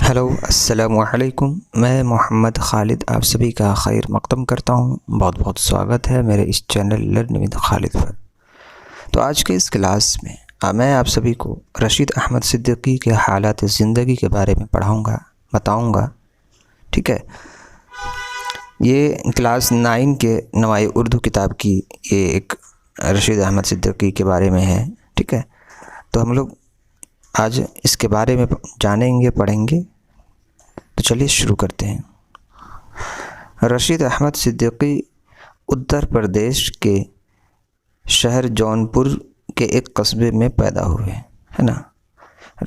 Hello السلام علیکم، میں محمد خالد آپ سبھی کا خیر مقدم کرتا ہوں۔ بہت بہت سواگت ہے میرے اس چینل لرن ود خالد پر۔ تو آج کے اس کلاس میں میں آپ سبھی کو رشید احمد صدیقی کے حالات زندگی کے بارے میں بتاؤں گا، ٹھیک ہے۔ یہ کلاس 9 کے نوائی اردو کتاب کی یہ ایک رشید احمد صدیقی کے بارے میں ہے، ٹھیک ہے۔ تو ہم لوگ آج اس کے بارے میں جانیں گے، پڑھیں گے۔ تو چلیے شروع کرتے ہیں۔ رشید احمد صدیقی اتر پردیش کے شہر جونپور کے ایک قصبے میں پیدا ہوئے، ہے نا۔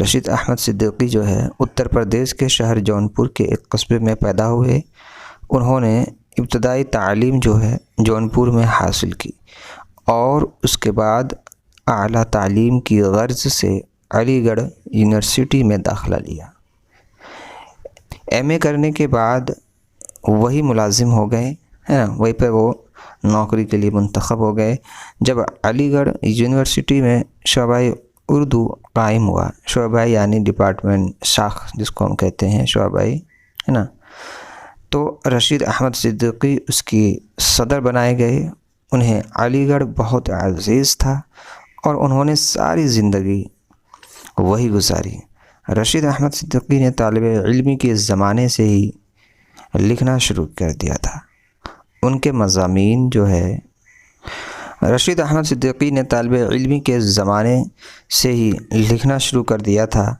رشید احمد صدیقی جو ہے اتر پردیش کے شہر جونپور کے ایک قصبے میں پیدا ہوئے۔ انہوں نے ابتدائی تعلیم جو ہے جونپور میں حاصل کی اور اس کے بعد اعلیٰ تعلیم کی غرض سے علی گڑھ یونیورسٹی میں داخلہ لیا۔ ایم اے کرنے کے بعد وہی ملازم ہو گئے، ہے نا، وہیں پہ وہ نوکری کے لیے منتخب ہو گئے جب علی گڑھ یونیورسٹی میں شعبہ اردو قائم ہوا۔ شعبہ یعنی ڈپارٹمنٹ، شاخ جس کو ہم کہتے ہیں شعبہ، ہے نا۔ تو رشید احمد صدیقی اس کی صدر بنائے گئے۔ انہیں علی گڑھ بہت عزیز تھا اور انہوں نے ساری زندگی وہی گزاری۔ رشید احمد صدیقی نے طالب علمی کے زمانے سے ہی لکھنا شروع کر دیا تھا۔ ان کے مضامین جو ہے رشید احمد صدیقی نے طالب علمی کے زمانے سے ہی لکھنا شروع کر دیا تھا۔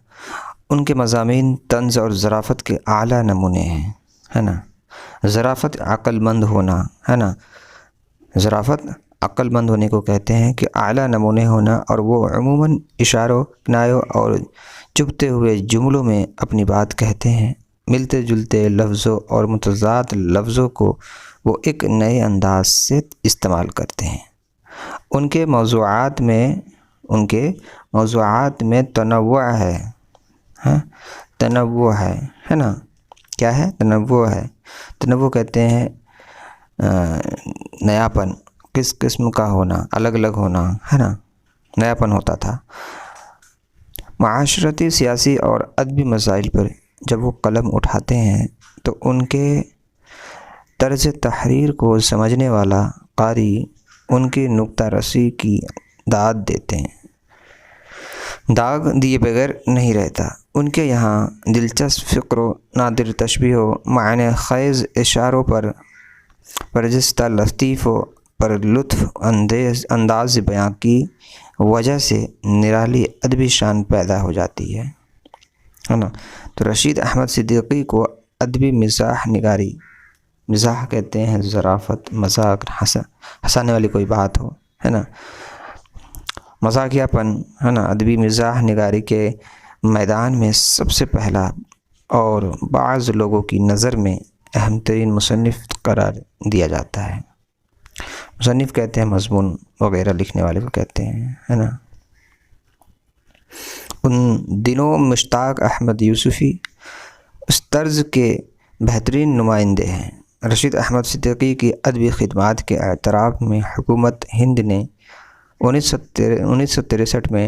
ان کے مضامین طنز اور ظرافت کے اعلیٰ نمونے ہیں، ہے نا۔ ظرافت عقل مند ہونا، ہے نا۔ ظرافت عقل مند ہونے کو کہتے ہیں کہ اعلیٰ نمونے ہونا، اور وہ عموماً اشاروں، کنایوں اور چبھتے ہوئے جملوں میں اپنی بات کہتے ہیں۔ ملتے جلتے لفظوں اور متضاد لفظوں کو وہ ایک نئے انداز سے استعمال کرتے ہیں۔ ان کے موضوعات میں تنوع ہے، تنوع ہے نا۔ کیا ہے؟ تنوع ہے۔ تنوع کہتے ہیں نیاپن، کس قسم کا ہونا، الگ الگ ہونا، ہے نا، نیاپن ہوتا تھا۔ معاشرتی، سیاسی اور ادبی مسائل پر جب وہ قلم اٹھاتے ہیں تو ان کے طرز تحریر کو سمجھنے والا قاری ان کی نکتہ رسی کی داد دیتے ہیں، داغ دیے بغیر نہیں رہتا۔ ان کے یہاں دلچسپ فکر و نادر تشبیہ و معنی خیز اشاروں پر برجستہ لطیف و پر لطف انداز بیان کی وجہ سے نرالی ادبی شان پیدا ہو جاتی ہے نا۔ تو رشید احمد صدیقی کو ادبی مزاح نگاری، مزاح کہتے ہیں ظرافت، مذاق، ہنسانے والی کوئی بات ہو، ہے نا، مزاحیہ پن، ہے نا، ادبی مزاح نگاری کے میدان میں سب سے پہلا اور بعض لوگوں کی نظر میں اہم ترین مصنف قرار دیا جاتا ہے۔ مصنف کہتے ہیں مضمون وغیرہ لکھنے والے کو کہتے ہیں، ہے نا۔ ان دنوں مشتاق احمد یوسفی اس طرز کے بہترین نمائندے ہیں۔ رشید احمد صدیقی کی ادبی خدمات کے اعتراف میں حکومت ہند نے 1963 میں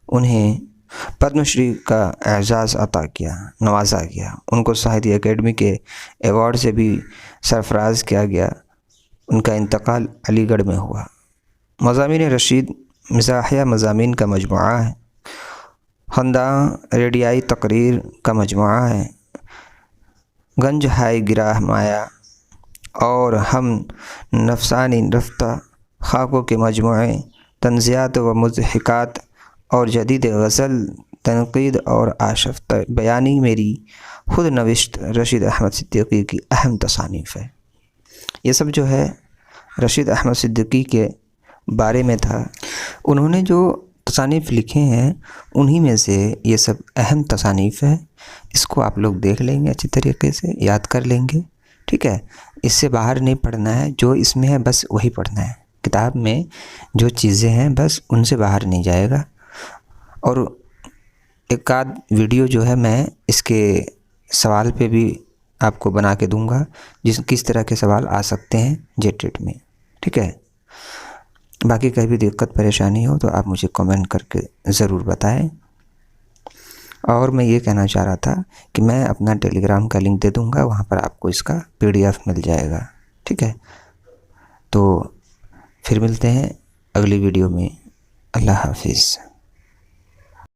انہیں پدم شری کا اعزاز عطا کیا، نوازا گیا۔ ان کو ساہتیہ اکیڈمی کے ایوارڈ سے بھی سرفراز کیا گیا۔ ان کا انتقال علی گڑھ میں ہوا۔ مضامین رشید مزاحیہ مضامین کا مجموعہ ہے، خنداں ریڈیائی تقریر کا مجموعہ ہے، گنج ہائے گراہ مایا اور ہم نفسانی رفتہ خاکوں کے مجموعے، طنزیات و مضحکات اور جدید غزل، تنقید اور آشفتہ بیانی میری خود نوشت رشید احمد صدیقی کی اہم تصانیف ہے۔ یہ سب جو ہے رشید احمد صدیقی کے بارے میں تھا۔ انہوں نے جو تصانیف لکھے ہیں انہی میں سے یہ سب اہم تصانیف ہے۔ اس کو آپ لوگ دیکھ لیں گے، اچھی طریقے سے یاد کر لیں گے، ٹھیک ہے۔ اس سے باہر نہیں پڑھنا ہے، جو اس میں ہے بس وہی پڑھنا ہے۔ کتاب میں جو چیزیں ہیں بس ان سے باہر نہیں جائے گا۔ اور ایک آدھ ویڈیو جو ہے میں اس کے سوال پہ بھی آپ کو بنا کے دوں گا، کس طرح کے سوال آ سکتے ہیں جیٹیٹ میں، ٹھیک ہے۔ باقی کہیں بھی دقت پریشانی ہو تو آپ مجھے کمنٹ کر کے ضرور بتائیں۔ اور میں یہ کہنا چاہ رہا تھا کہ میں اپنا ٹیلی گرام کا لنک دے دوں گا، وہاں پر آپ کو اس کا PDF مل جائے گا، ٹھیک ہے؟ تو پھر ملتے ہیں اگلی ویڈیو میں۔ اللہ حافظ۔